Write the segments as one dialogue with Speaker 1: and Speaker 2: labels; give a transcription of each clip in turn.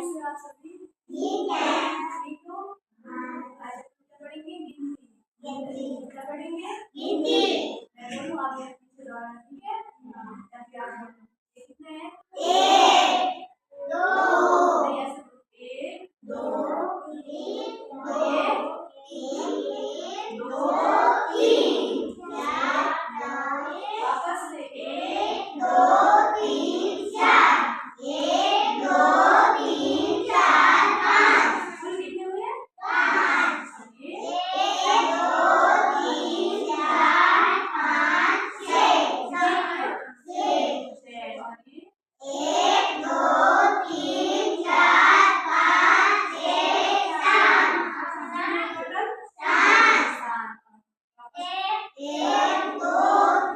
Speaker 1: से आप सभी? ठीक है। ठीक हो? आज क्या पढ़ेंगे? गिनती। क्या पढ़ेंगे? गिनती। मैं बोलूं आप मेरे पीछे दोहराना, ठीक है? ताकि आप बोलो। ये कितने हैं? एक, दो, नहीं ऐसे बोलो। एक, दो, तीन, एक, दो, तीन, वापस से एक, दो, तीन, चार, एक, दो, तीन, चार, पाँच, कुल कितने हुए? पाँच। एक, दो, तीन, चार, पाँच, छः, एक, दो, तीन, चार, पाँच, छः, सात, एक, दो,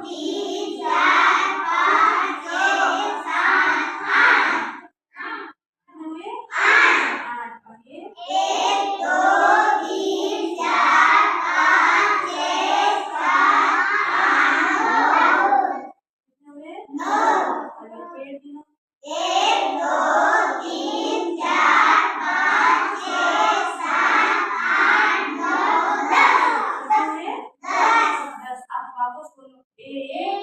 Speaker 1: तीन, चार, पाँच, छः, सात, आठ, हुए? आठ। और ये? एक, दो, तीन, चार, पाँच, छः, सात, आठ, नौ। कितने हुए? नौ। और ये पेड़ गिनो। एक, दो, तीन, चार, पाँच, छः, सात, आठ, नौ, 10। कितने हुए? 10। 10। आप वापस बोलो। एक,